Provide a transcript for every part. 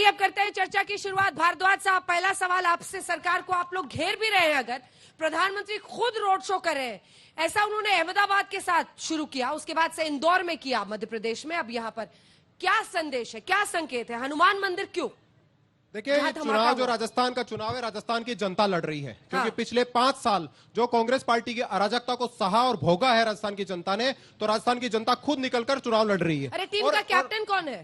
आइए अब करते हैं चर्चा की शुरुआत। भारद्वाज साहब, पहला सवाल आपसे, सरकार को आप लोग घेर भी रहे हैं, अगर प्रधानमंत्री खुद रोड शो कर रहे हैं, ऐसा उन्होंने अहमदाबाद के साथ शुरू किया, उसके बाद से इंदौर में किया, मध्य प्रदेश में, अब यहाँ पर क्या संदेश है, क्या संकेत है? हनुमान मंदिर क्यों? देखिए, चुनाव जो राजस्थान का चुनाव है, राजस्थान की जनता लड़ रही है, क्योंकि पिछले 5 साल जो कांग्रेस पार्टी की अराजकता को सहा और भोगा है राजस्थान की जनता ने, तो राजस्थान की जनता खुद निकलकर चुनाव लड़ रही है। अरे टीम का कैप्टन कौन है?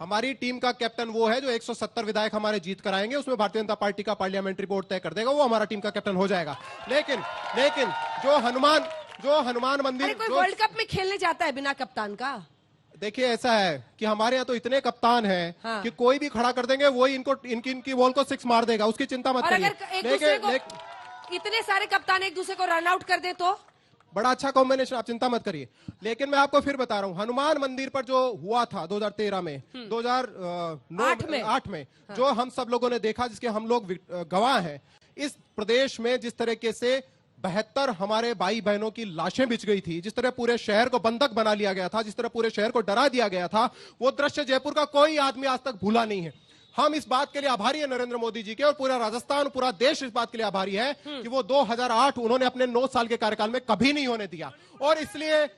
हमारी टीम का कैप्टन वो है जो 170 विधायक हमारे जीत कर आएंगे, उसमें भारतीय जनता पार्टी का पार्लियामेंट्री बोर्ड तय कर देगा, वो हमारा टीम का कैप्टन हो जाएगा। लेकिन जो हनुमान मंदिर, कोई वर्ल्ड कप में खेलने जाता है बिना कप्तान का? देखिए, ऐसा है कि हमारे यहाँ तो इतने कप्तान हैं कि कोई भी खड़ा कर देंगे, वही इनकी बॉल को 6 मार देगा, उसकी चिंता मत करिए। इतने सारे कप्तान एक दूसरे को रन आउट कर दे तो बड़ा अच्छा कॉम्बिनेशन, आप चिंता मत करिए। लेकिन मैं आपको फिर बता रहा हूं, हनुमान मंदिर पर जो हुआ था 2013 में, 2008 में जो हम सब लोगों ने देखा, जिसके हम लोग गवाह हैं, इस प्रदेश में जिस तरीके से 72 हमारे भाई बहनों की लाशें बिछ गई थी, जिस तरह पूरे शहर को बंधक बना लिया गया था, जिस तरह पूरे शहर को डरा दिया गया था, वो दृश्य जयपुर का कोई आदमी आज तक भूला नहीं है। हम इस बात के लिए आभारी है नरेंद्र मोदी जी के, और पूरा राजस्थान, पूरा देश इस बात के लिए आभारी है कि वो 2008 उन्होंने अपने 9 साल के कार्यकाल में कभी नहीं होने दिया। और इसलिए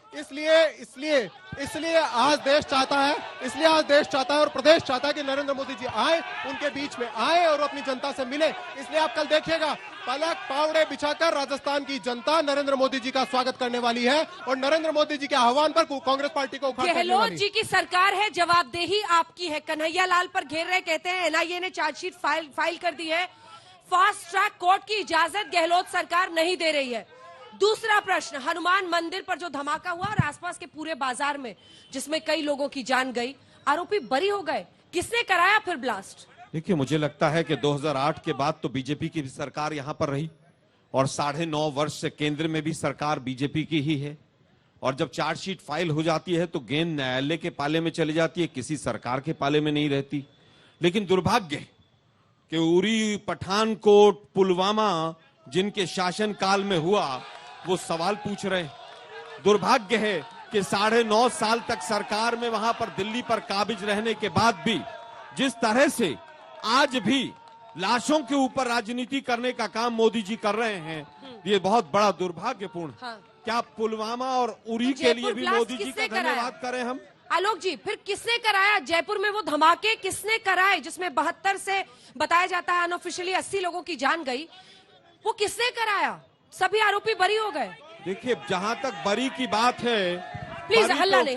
आज देश चाहता है, और प्रदेश चाहता है कि नरेंद्र मोदी जी आए, उनके बीच में आए और अपनी जनता से मिले। इसलिए आप कल देखिएगा, पलक पावड़े बिछाकर राजस्थान की जनता नरेंद्र मोदी जी का स्वागत करने वाली है, और नरेंद्र मोदी जी के आह्वान पर कांग्रेस पार्टी को उखाड़ करने वाली है। गहलोत जी की सरकार है, जवाबदेही आपकी है। कन्हैया लाल पर घेर रहे, कहते हैं एनआईए ने चार्जशीट फाइल कर दी है, फास्ट ट्रैक कोर्ट की इजाजत गहलोत सरकार नहीं दे रही है। दूसरा प्रश्न, हनुमान मंदिर पर जो धमाका हुआ और आसपास के पूरे बाजार में, जिसमें कई लोगों की जान गई, आरोपी बरी हो गए, किसने कराया फिर ब्लास्ट? देखिए, मुझे लगता है कि 2008 के बाद तो बीजेपी की भी सरकार यहां पर रही, और 9.5 वर्ष से केंद्र में भी सरकार बीजेपी की ही है, और जब चार्जशीट फाइल हो जाती है तो गेंद न्यायालय के पाले में चली जाती है, किसी सरकार के पाले में नहीं रहती। लेकिन दुर्भाग्य है कि उरी, पठानकोट, पुलवामा जिनके शासनकाल में हुआ, वो सवाल पूछ रहे हैं। दुर्भाग्य है कि 9.5 साल तक सरकार में वहां पर दिल्ली पर काबिज रहने के बाद भी जिस तरह से आज भी लाशों के ऊपर राजनीति करने का काम मोदी जी कर रहे हैं, ये बहुत बड़ा दुर्भाग्यपूर्ण। क्या पुलवामा और उरी के लिए भी मोदी जी का धन्यवाद करें हम? आलोक जी, फिर किसने कराया जयपुर में वो धमाके, किसने कराए जिसमें 72 से बताया जाता है अनऑफिशियली 80 लोगों की जान गई? वो किसने कराया? सभी आरोपी बरी हो गए। देखिए, जहां तक बरी की बात है, प्लीज हल्ला नहीं।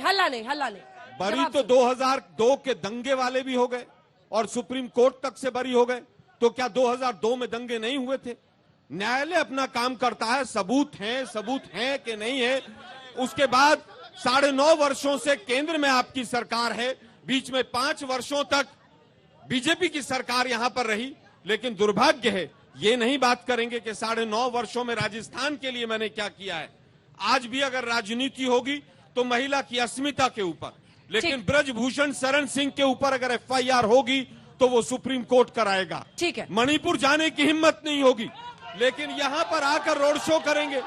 बरी तो 2002 के दंगे वाले भी हो गए और सुप्रीम कोर्ट तक से बरी हो गए, तो क्या 2002 में दंगे नहीं हुए थे? न्यायालय अपना काम करता है, सबूत हैं कि नहीं है। उसके बाद 9.5 वर्षों से केंद्र में आपकी सरकार है, बीच में 5 वर्षों तक बीजेपी की सरकार यहां पर रही। लेकिन दुर्भाग्य है, ये नहीं बात करेंगे कि 9.5 वर्षों में राजस्थान के लिए मैंने क्या किया है। आज भी अगर राजनीति होगी तो महिला की अस्मिता के ऊपर, लेकिन ब्रजभूषण शरण सिंह के ऊपर अगर एफआईआर होगी तो वो सुप्रीम कोर्ट कराएगा। ठीक है, मणिपुर जाने की हिम्मत नहीं होगी, लेकिन यहां पर आकर रोड शो करेंगे।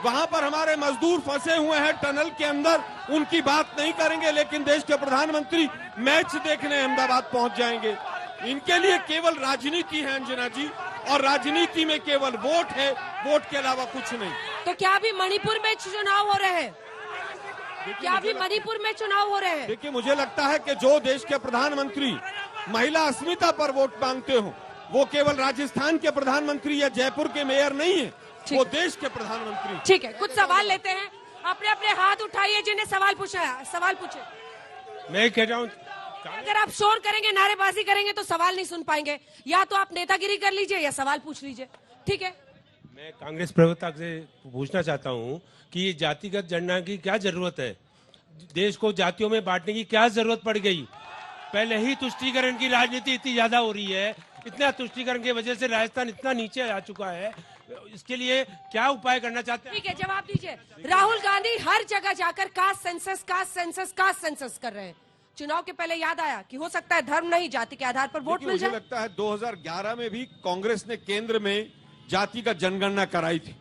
वहां पर हमारे मजदूर फंसे हुए हैं टनल के अंदर, उनकी बात नहीं करेंगे, लेकिन देश के प्रधानमंत्री मैच देखने अहमदाबाद पहुंच जाएंगे। इनके लिए केवल राजनीति है अंजना जी, और राजनीति में केवल वोट है, वोट के अलावा कुछ नहीं। तो क्या अभी मणिपुर में चुनाव हो रहे हैं? देखिए, मुझे लगता है कि जो देश के प्रधानमंत्री महिला अस्मिता पर वोट मांगते हो, वो केवल राजस्थान के प्रधानमंत्री या जयपुर के मेयर नहीं है, वो देश के प्रधानमंत्री। ठीक है, कुछ सवाल लेते हैं। अपने हाथ उठाइए जिन्हें सवाल पूछा है, सवाल पूछे। मैं कह रहा हूँ, अगर आप शोर करेंगे, नारेबाजी करेंगे तो सवाल नहीं सुन पाएंगे। या तो आप नेतागिरी कर लीजिए या सवाल पूछ लीजिए। ठीक है, मैं कांग्रेस प्रवक्ता से पूछना चाहता हूँ कि ये जातिगत जनगणना की क्या जरूरत है? देश को जातियों में बांटने की क्या जरूरत पड़ गई? पहले ही तुष्टीकरण की राजनीति इतनी ज्यादा हो रही है, इतना तुष्टीकरण की वजह से राजस्थान इतना नीचे आ चुका है, इसके लिए क्या उपाय करना चाहते हैं? ठीक है, जवाब दीजिए। राहुल गांधी हर जगह जाकर कास्ट सेंसस कर रहे हैं। चुनाव के पहले याद आया कि हो सकता है धर्म नहीं, जाति के आधार पर वोट मिल जाए। मुझे लगता है 2011 में भी कांग्रेस ने केंद्र में जातिगत जनगणना कराई थी,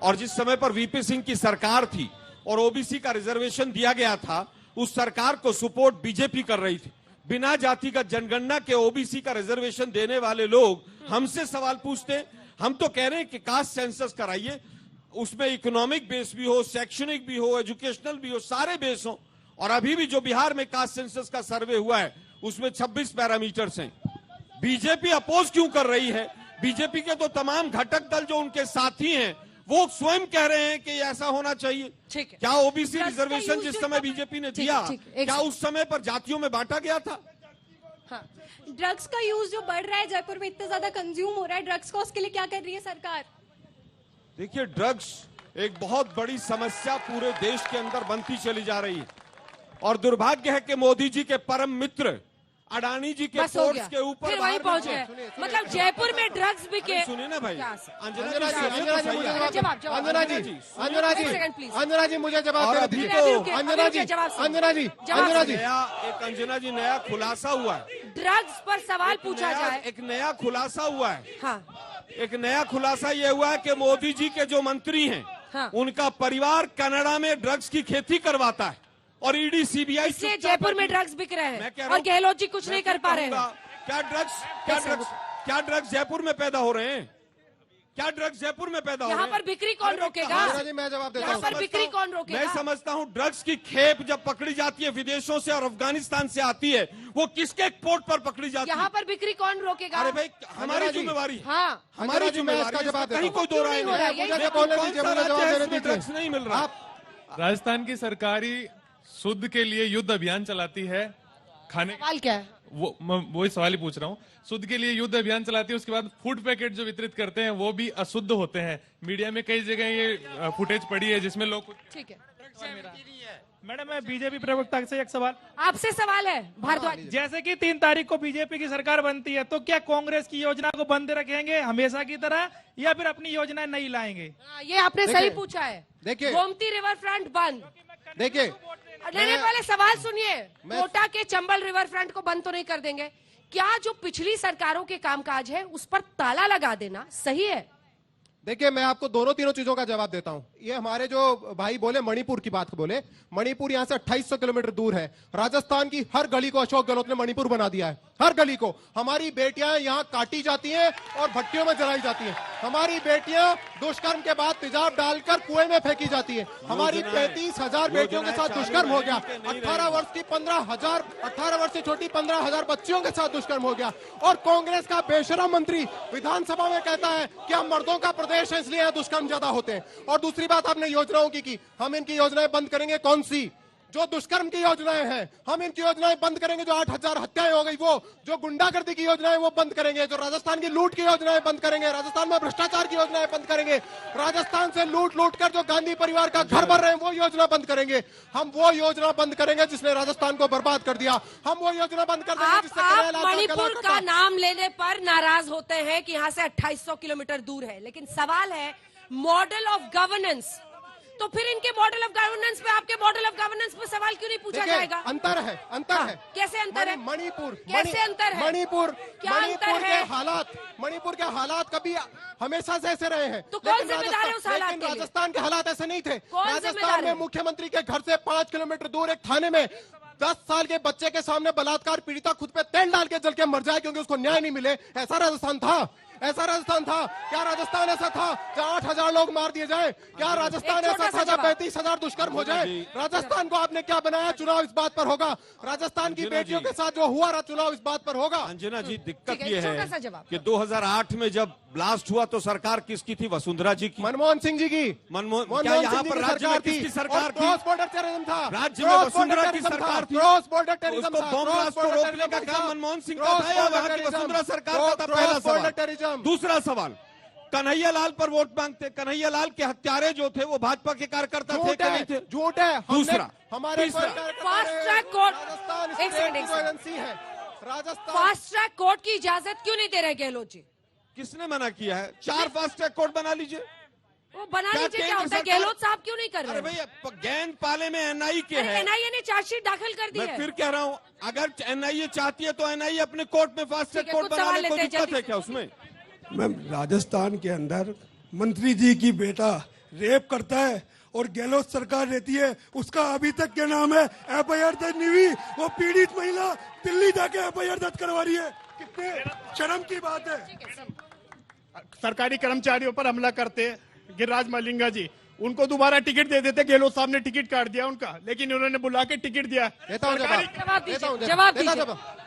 और जिस समय पर वीपी सिंह की सरकार थी और ओबीसी का रिजर्वेशन दिया गया था, उस सरकार को सपोर्ट बीजेपी कर रही थी। बिना जातिगत जनगणना के ओबीसी का रिजर्वेशन देने वाले लोग हमसे सवाल पूछते हैं। हम तो कह रहे हैं कि कास्ट सेंसस कराइए, उसमें इकोनॉमिक बेस भी हो, शैक्षणिक भी हो, एजुकेशनल भी हो, सारे बेस हो। और अभी भी जो बिहार में कास्ट सेंसस का सर्वे हुआ है उसमें 26 पैरामीटर्स हैं। बीजेपी अपोज क्यों कर रही है? बीजेपी के तो तमाम घटक दल जो उनके साथी हैं वो स्वयं कह रहे हैं कि ऐसा होना चाहिए। ठीक है। क्या ओबीसी रिजर्वेशन जिस समय बीजेपी ने दिया, क्या उस समय पर जातियों में बांटा गया था? हाँ। ड्रग्स का यूज जो बढ़ रहा है जयपुर में, इतना ज्यादा कंज्यूम हो रहा है ड्रग्स का, उसके लिए क्या कर रही है सरकार? देखिए, ड्रग्स एक बहुत बड़ी समस्या पूरे देश के अंदर बनती चली जा रही है और दुर्भाग्य है कि मोदी जी के परम मित्र अडानी जी के पोर्ट्स के ऊपर फिर वहीं पहुंच गए। मतलब जयपुर में ड्रग्स बिके। सुनिए ना भाई, अंजना जी मुझे जवाब और देने अभी दीजिए। तो अंजना जी अंजना जी नया खुलासा हुआ है। ड्रग्स पर सवाल पूछा जाए। एक नया खुलासा हुआ है। हाँ। एक नया खुलासा ये हुआ है कि मोदी जी के जो मंत्री हैं, हाँ। उनका परिवार कनाडा में ड्रग्स की खेती करवाता है और ईडी सीबीआई इसलिए जयपुर में ड्रग्स बिक रहे मैं हैं कह रहा और हूं- गहलोत जी कुछ नहीं कर पा रहे हैं। क्या ड्रग्स जयपुर में पैदा हो रहे हैं? क्या ड्रग्स जयपुर में पैदा हो रहे यहाँ हैं? पर बिक्री कौन रोकेगा? अंजना जी मैं जवाब देता यहाँ हूँ। पर बिक्री कौन रोकेगा? मैं समझता हूँ ड्रग्स की खेप जब पकड़ी जाती है विदेशों से और अफगानिस्तान से आती है, वो किसके पोर्ट पर पकड़ी जाती है? यहाँ पर बिक्री कौन रोकेगा? अरे भाई, हमारी अंजना जी। जिम्मेवारी है। हाँ। हमारी अंजना जी, मैं इसका जिम्मेवारी है, जवाब इसमें कहीं देता कोई दो राय क्यों नहीं हो रहा है? नहीं। मुझे बोलने दीजिए, मुझे जवाब देने इसमें दीजिए। ड्रग्स नहीं मिल रहा। राजस्थान की सरकारी शुद्ध के लिए युद्ध अभियान चलाती है। खाने सवाल क्या है? वही सवाल ही पूछ रहा हूँ। शुद्ध के लिए युद्ध अभियान चलाती है, उसके बाद फूड पैकेट जो वितरित करते हैं वो भी अशुद्ध होते हैं। मीडिया में कई जगह ये फुटेज पड़ी है जिसमें लोग ठीक है। मैडम, मैं बीजेपी प्रवक्ता से एक सवाल। आपसे सवाल है भारद्वाज। जैसे कि 3 तारीख को बीजेपी की सरकार बनती है, तो क्या कांग्रेस की योजना को बंद रखेंगे हमेशा की तरह, या फिर अपनी योजनाएं नहीं लाएंगे? ये आपने सही पूछा है। देखिए। गोमती रिवर फ्रंट बंद। देखिए, नहीं, पहले सवाल सुनिए। कोटा के चंबल रिवर फ्रंट को बंद तो नहीं कर देंगे। क्या जो पिछली सरकारों के कामकाज है उस पर ताला लगा देना सही है? देखिए, मैं आपको दोनों तीनों चीजों का जवाब देता हूं। ये हमारे जो भाई बोले मणिपुर की बात बोले, मणिपुर यहां से 2800 किलोमीटर दूर है। राजस्थान की हर गली को अशोक गहलोत ने मणिपुर बना दिया है। हर गली को हमारी बेटियां यहां काटी जाती हैं और भट्टियों में जलाई जाती हैं। हमारी बेटियां दुष्कर्म के बाद तेजाब डालकर कुएं में फेंकी जाती हैं। हमारी 35,000 बेटियों के साथ दुष्कर्म हो गया। 18 वर्ष की 15,000 18 वर्ष से छोटी 15,000 बच्चियों के साथ दुष्कर्म हो गया। और कांग्रेस का बेशरम मंत्री विधानसभा में कहता है कि हम मर्दों का प्रदेश है इसलिए दुष्कर्म ज्यादा होते हैं। और दूसरी बात आपने योजनाओं की हम इनकी योजनाएं बंद करेंगे। कौन सी? जो दुष्कर्म की योजनाएं हैं हम इनकी योजनाएं बंद करेंगे। जो 8,000 हत्याएं हो गई वो, जो गुंडागर्दी की योजनाएं वो बंद करेंगे। जो राजस्थान की लूट की योजनाएं बंद करेंगे। राजस्थान में भ्रष्टाचार की योजनाएं बंद करेंगे। राजस्थान से लूट लूट कर जो गांधी परिवार का घर भर रहे हैं वो योजना बंद करेंगे। हम वो योजना बंद करेंगे जिसने राजस्थान को बर्बाद कर दिया। हम वो योजना बंद कर देंगे जिससे आप मणिपुर का नाम लेने पर नाराज होते हैं कि यहाँ से 2800 किलोमीटर दूर है, लेकिन सवाल है मॉडल ऑफ गवर्नेंस। तो फिर इनके मॉडल ऑफ गवर्नेंस पे, आपके मॉडल ऑफ गवर्नेंस पे सवाल क्यों नहीं पूछा जाएगा? अंतर है, अंतर है। कैसे अंतर है? मणिपुर कैसे अंतर है? मणिपुर क्या अंतर मणिपुर है? मणिपुर के हालात कभी हमेशा से ऐसे रहे हैं। तो कौन जिम्मेदार है उस हालात के लिए? राजस्थान के हालात ऐसे नहीं थे। कौन जिम्मेदार राजस्थान में है? मुख्यमंत्री के घर से 5 किलोमीटर दूर एक थाने में 10 साल के बच्चे के सामने बलात्कार पीड़िता खुद पे तेल डाल के जल के मर जाए क्योंकि उसको न्याय नहीं मिले। ऐसा राजस्थान था, ऐसा राजस्थान था। क्या राजस्थान ऐसा था जहाँ 8,000 लोग मार दिए जाए? क्या राजस्थान ऐसा था जहाँ 35,000 दुष्कर्म हो जाए? राजस्थान को आपने क्या बनाया? चुनाव इस बात पर होगा। राजस्थान की बेटियों के साथ जो हुआ चुनाव इस बात पर होगा। अंजना जी, दिक्कत ठीक है, ये छोटा है सा जवाब। कि 2008 में जब ब्लास्ट हुआ तो सरकार किसकी थी? वसुंधरा जी की। मनमोहन सिंह जी की। क्या यहाँ पर राज्य में किसकी सरकार थी? क्रॉस बॉर्डर टेररिज्म था। राज्य में वसुंधरा की सरकार थी। क्रॉस बॉर्डर टेररिज्म उसको था। बॉम्ब ब्लास्ट को रोकने का काम मनमोहन सिंह का था या वहाँ की वसुंधरा सरकार का था? पहला सवाल। दूसरा सवाल, कन्हैया लाल पर वोट मांगते। कन्हैया लाल के हत्यारे जो थे वो भाजपा के कार्यकर्ता थे कि नहीं थे? झूठ है। दूसरा, हमारे फास्ट ट्रैक कोर्ट, एक सेकंड, है। राजस्थान फास्ट ट्रैक कोर्ट की इजाजत क्यों नहीं दे रहे गहलोत जी? किसने मना किया है? 4 फास्ट ट्रैक कोर्ट बना लीजिए। वो बना क्या लीजिए, क्या केंद्र होता है? सरकार- गहलोत साहब क्यों नहीं कर अरे रहे? भैया, गेंद पाले में एनआई के है। एनआईए ने चार्जशीट दाखिल कर दी मैं है। फिर कह रहा हूँ, अगर एनआईए चाहती है तो एनआईए अपने कोर्ट में फास्ट ट्रैक ठीक है, कोर्ट कुछ बना सवाल ले। कोई लेते हैं, दिक्कत जल्दी है से। क्या उसमें? मैम, राजस्थान के अंदर मंत्री जी की बेटा रेप करता है और गहलोत सरकार रहती है, उसका अभी तक क्या नाम है, FIR दर्ज नहीं हुई। वो पीड़ित महिला दिल्ली जाके FIR दर्ज करवा रही है। कितने शर्म की बात है। सरकारी कर्मचारियों पर हमला करते हैं गिरिराज मलिंगा जी, उनको दोबारा टिकट दे देते। गहलोत साहब ने टिकट काट दिया उनका, लेकिन उन्होंने बुला के टिकट दिया। जवाब दीजिए।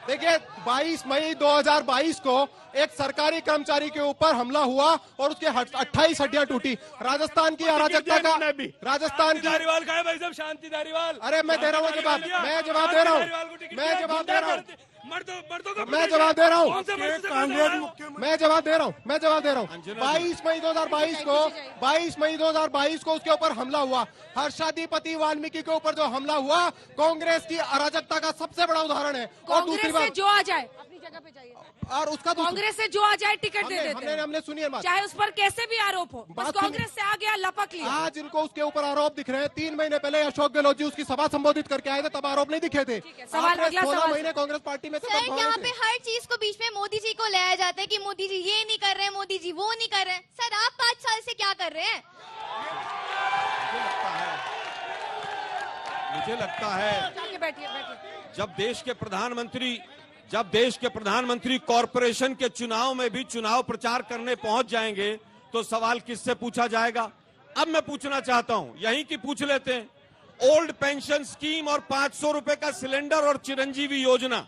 देखिए 22 मई 2022 को एक सरकारी कर्मचारी के ऊपर हमला हुआ और उसके 28 हड्डियां टूटी। राजस्थान की अराजकता का, राजस्थान की धारीवाल का है भाई साहब, शांति धारीवाल। अरे मैं दे रहा हूँ जवाब, मैं जवाब दे रहा हूँ, मैं जवाब दे रहा हूँ, मैं जवाब दे रहा हूँ, मैं जवाब दे रहा हूँ, मैं जवाब दे रहा हूँ। 22 मई 2022 को उसके ऊपर हमला हुआ। हर्षाधिपति वाल्मीकि के ऊपर जो हमला हुआ कांग्रेस की अराजकता का सबसे बड़ा उदाहरण है। और दूसरी बात, जो आ जाए अपनी जगह पे जाइए, और उसका कांग्रेस से जो आ जाए टिकट दे देते हैं। हमने सुनिए बात, चाहे उस पर कैसे भी आरोप हो, बस कांग्रेस से आ गया लपक लिया। आज इनको उसके ऊपर आरोप दिख रहे हैं। 3 महीने पहले अशोक गहलोत जी उसकी सभा संबोधित करके आए थे, तब आरोप नहीं दिखे थे। सवाल, अगला 16 सवाल। महीने कांग्रेस पार्टी में थे, सर, तब भागे यहाँ थे। पे हर चीज को बीच में मोदी जी को लाया जाता है कि मोदी जी ये नहीं कर रहे हैं, मोदी जी वो नहीं कर रहे हैं। सर, आप 5 साल से क्या कर रहे हैं? मुझे लगता है बैठिए। जब देश के प्रधानमंत्री कॉरपोरेशन के चुनाव में भी चुनाव प्रचार करने पहुंच जाएंगे तो सवाल किससे पूछा जाएगा? अब मैं पूछना चाहता हूं, यहीं की पूछ लेते हैं। ओल्ड पेंशन स्कीम और 500 रुपए का सिलेंडर और चिरंजीवी योजना,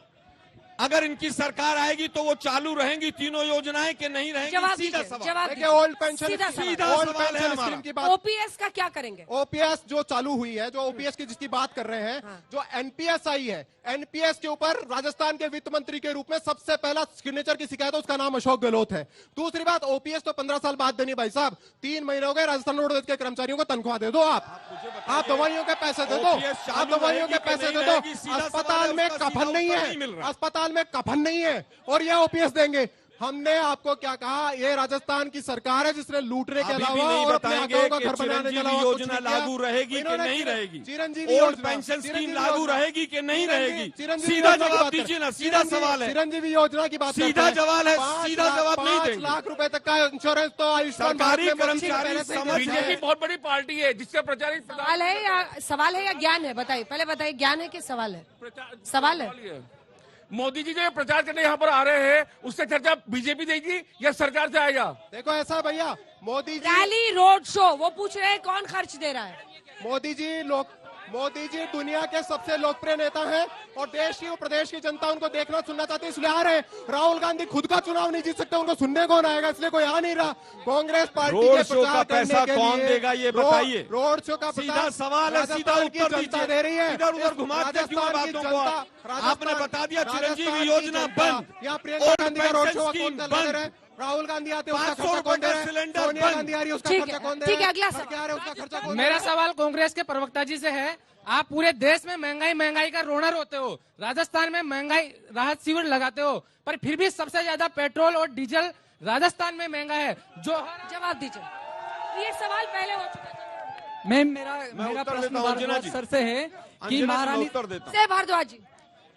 अगर इनकी सरकार आएगी तो वो चालू रहेंगी तीनों योजनाएं कि नहीं रहेंगी? सीधा सवाल। देखिए ओल्ड पेंशन सवाल स्कीम की बात, ओपीएस का क्या करेंगे? ओपीएस जो चालू हुई है, जो ओपीएस की जिसकी बात कर रहे हैं, जो एनपीएस आई है, एनपीएस के ऊपर राजस्थान के वित्त मंत्री के रूप में सबसे पहला सिग्नेचर की शिकायत है, उसका नाम अशोक गहलोत है। दूसरी बात, ओपीएस तो 15 साल बाद देनी भाई साहब। 3 महीने हो गए, राजस्थान रोडवेज के कर्मचारियों को तनख्वाह दे दो। आप दवाइयों के पैसे दे दो, आप दवाइयों के पैसे दे दो। अस्पताल में कफन नहीं है, अस्पताल में कफन नहीं है और ये ओपीएस देंगे। हमने आपको क्या कहा? ये राजस्थान की सरकार है जिसने लूटने के अलावा और अपने आकाओं का घर बनाने के अलावा योजना लागू रहेगी कि नहीं रहेगी? चिरंजीवी ओल्ड पेंशन स्कीम लागू रहेगी कि नहीं रहेगी? सीधा जवाब दीजिए ना, सीधा सवाल है। चिरंजीवी योजना की बात, सीधा जवाल है, सीधा जवाब नहीं देंगे। 5 लाख रुपए तक का इंश्योरेंस तो आयुष्मान सरकारी कर्मचारी समझ बीजेपी बहुत बड़ी पार्टी है जिससे प्रचारित सवाल है या ज्ञान है? बताइए, पहले बताइए, ज्ञान है कि सवाल है? सवाल है। मोदी जी जो प्रचार करने यहाँ पर आ रहे हैं, उससे चर्चा बीजेपी देगी या सरकार से आएगा? देखो ऐसा है भैया, Modi ji rally road show, वो पूछ रहे हैं कौन खर्च दे रहा है? मोदी जी दुनिया के सबसे लोकप्रिय नेता हैं और देश की और प्रदेश की जनता उनको देखना सुनना चाहती है, इसलिए आ रहे हैं। राहुल गांधी खुद का चुनाव नहीं जीत सकते, उनको सुनने कौन आएगा? इसलिए कोई आ नहीं रहा। कांग्रेस पार्टी रोड के शो का पैसा कौन देगा ये बताइए? रोड शो का सीधा सवाल है, सीधा उत्तर दीजिए। दे रही है, इधर उधर घुमाते क्यों बातों को? आपने बता दिया चिरंजीवी योजना बंद, यहाँ प्रियंका गांधी का रोड शो कौन दे रहे हैं? राहुल गांधी आते हैं, उसका खर्चा कौन दे रहा है? सोनिया गांधी आ रही है, उसका खर्चा कौन दे रहा है? ठीक है, अगला क्या है उसका खर्चा कौन? मेरा सवाल कांग्रेस के प्रवक्ता जी से है। आप पूरे देश में महंगाई का रोना रोते हो, राजस्थान में महंगाई राहत शिविर लगाते हो, पर फिर भी सबसे ज्यादा पेट्रोल और डीजल राजस्थान में महंगा है। जो जवाब दीजिए। ये सवाल पहले हो चुका था। मेरा प्रश्न भारद्वाज सर से है कि भारद्वाज जी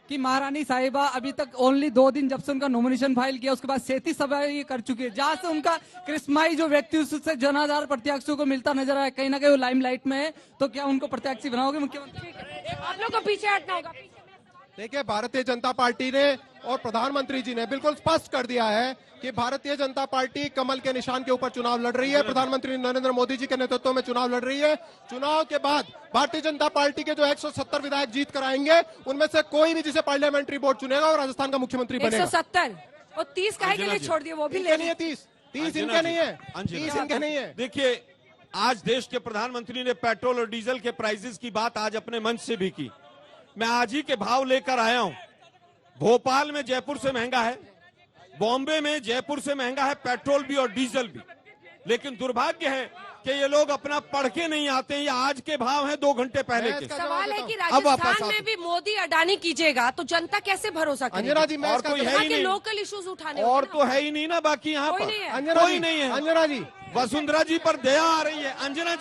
कि महारानी साहिबा अभी तक ओनली 2 दिन जब से उनका नॉमिनेशन फाइल किया उसके बाद 37 सभाएं कर चुके हैं, जहां से उनका क्रिस्माई जो व्यक्ति उससे जनाधार प्रत्याशियों को मिलता नजर आया, कहीं ना कहीं वो लाइमलाइट में है। तो क्या उनको प्रत्याशी बनाओगे मुख्यमंत्री? आप लोग को पीछे हटना होगा। देखिए, भारतीय जनता पार्टी ने और प्रधानमंत्री जी ने बिल्कुल स्पष्ट कर दिया है कि भारतीय जनता पार्टी कमल के निशान के ऊपर चुनाव लड़ रही है। प्रधानमंत्री नरेंद्र मोदी जी के नेतृत्व में चुनाव लड़ रही है। चुनाव के बाद भारतीय जनता पार्टी के जो 170 विधायक जीत कर आएंगे, उनमें से कोई भी जिसे पार्लियामेंट्री बोर्ड चुनेगा और राजस्थान का मुख्यमंत्री बनेगा। 170 और 30 काहे के लिए छोड़ दिए? वो भी ले नहीं है, 30 इनके नहीं है, 30 इनके नहीं है। देखिए, आज देश के प्रधानमंत्री ने पेट्रोल और डीजल के प्राइसेस की बात आज अपने मंच से भी की। मैं आज ही के भाव लेकर आया हूं। भोपाल में जयपुर से महंगा है, बॉम्बे में जयपुर से महंगा है पेट्रोल भी और डीजल भी। लेकिन दुर्भाग्य है कि ये लोग अपना पढ़ के नहीं आते हैं। ये आज के भाव हैं 2 घंटे पहले के। सवाल है कि राजस्थान में भी मोदी अडानी कीजिएगा तो जनता कैसे भरोसा करेगी? अंजना जी, और कोई है ही नहीं, लोकल इश्यूज उठाने और तो है ही नहीं ना बाकी यहाँ पर कोई नहीं है। अंजना जी, वसुंधरा जी पर दया आ रही है। अंजना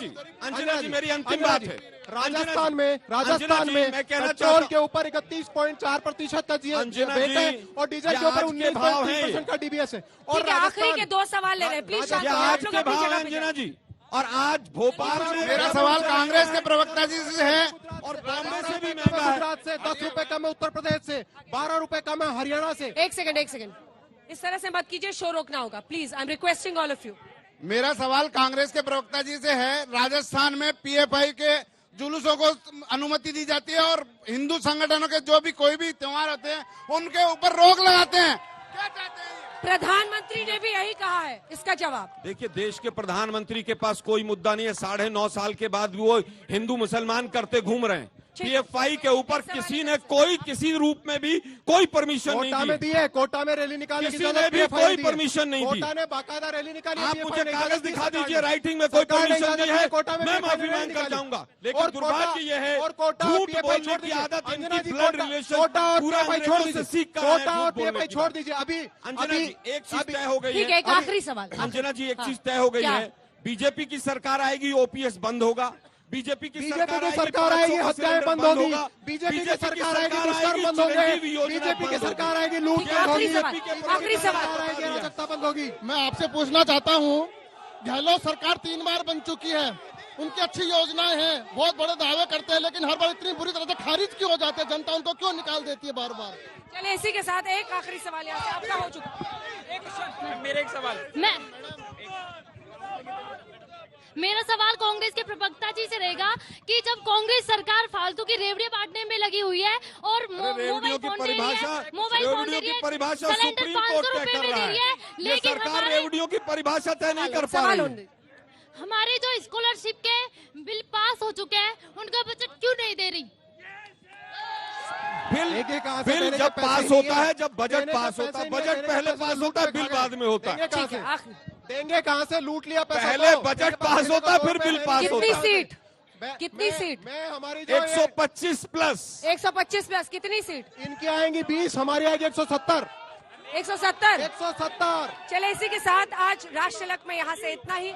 जी मेरी अंतिम बात है। राजस्थान में पेट्रोल के ऊपर 31.4% का जीएसटी है और डीजल के ऊपर 19% का डीबीएस है। और आखिरी के 2 सवाल ले रहे हैं प्लीज। आज के भाव है अंजना जी, और आज भोपाल में मेरा सवाल कांग्रेस के प्रवक्ता जी से है। और बॉम्बे से भी महंगा है। गुजरात से 10 रुपए कम है, उत्तर प्रदेश से 12 रुपए कम है, हरियाणा से। एक सेकंड इस तरह से मत कीजिए, शो रोकना होगा please. I am requesting all of you. मेरा सवाल कांग्रेस के प्रवक्ता जी से है। राजस्थान में पीएफआई के जुलूसों को अनुमति दी जाती है और हिंदू संगठनों के जो भी कोई भी त्योहार होते हैं उनके ऊपर रोक लगाते हैं, क्या चाहते हैं? प्रधानमंत्री ने भी यही कहा है, इसका जवाब। देखिए, देश के प्रधानमंत्री के पास कोई मुद्दा नहीं है। 9.5 साल के बाद भी वो हिंदू मुसलमान करते घूम रहे हैं। पीएफआई के ऊपर किसी ने कोई किसी रूप में भी कोई परमिशन नहीं कोटा में दी है, कोटा में रैली निकालने की किसी ने भी कोई परमिशन नहीं दी। कोटा ने बाकायदा रैली निकाली। आप मुझे कागज दिखा दीजिए राइटिंग में कोई परमिशन दी है, मैं माफी मांग कर जाऊंगा। लेकिन दुर्भाग्य ये है, झूठ बोलने की आदत इनकी ब्लड रिलेशन पूरा अंग्रेजों से सीख कर कोटा और पीएफआई छोड़ दीजिए। अभी अंजना जी एक चीज तय हो गई ठीक है, एक आखिरी सवाल। अंजना जी एक चीज तय हो गई है, बीजेपी की सरकार आएगी, ओपीएस बंद होगा। बीजेपी की सरकार आएगी, हत्याएं बंद होगी। बीजेपी की सरकार आएगी, दुष्कर्म बंद होंगे। बीजेपी की सरकार आएगी, लूट बंद होगी। आखिरी सवाल आएगी, अराजकता बंद होगी। मैं आपसे पूछना चाहता हूँ, गहलोत सरकार 3 बार बन चुकी है, उनकी अच्छी योजनाएं हैं, बहुत बड़े दावे करते हैं, लेकिन हर बार इतनी बुरी तरह से खारिज क्यों हो जाते हैं? जनता उनको क्यों निकाल देती है बार बार? चलिए इसी के साथ एक आखिरी सवाल यहाँ से आपका हो चुका। मेरा एक सवाल मेरा सवाल कांग्रेस के प्रवक्ता जी से रहेगा कि जब कांग्रेस सरकार फालतू की रेवड़ियां बांटने में लगी हुई है और मोबाइल फोन दे रही है, सुप्रीम कोर्ट तय कर रहा है, लेकिन सरकार रेवड़ियों की परिभाषा तय नहीं कर पा रही। हमारे जो स्कॉलरशिप के बिल पास हो चुके हैं उनका बजट क्यों नहीं दे रही? बिल जब पास होता है, जब बजट पास होता है, बजट पहले पास होता है, बिल बाद में होता है। देंगे कहाँ से? लूट लिया पैसा। पहले बजट पास होता है, फिर बिल पास होता है। कितनी सीट? मैं हमारी 125 प्लस 125 प्लस कितनी सीट? इनकी आएंगी 20, हमारी आएगी 170। 170। 170। चले इसी के साथ आज राष्ट्र तिलक में यहाँ से इतना ही।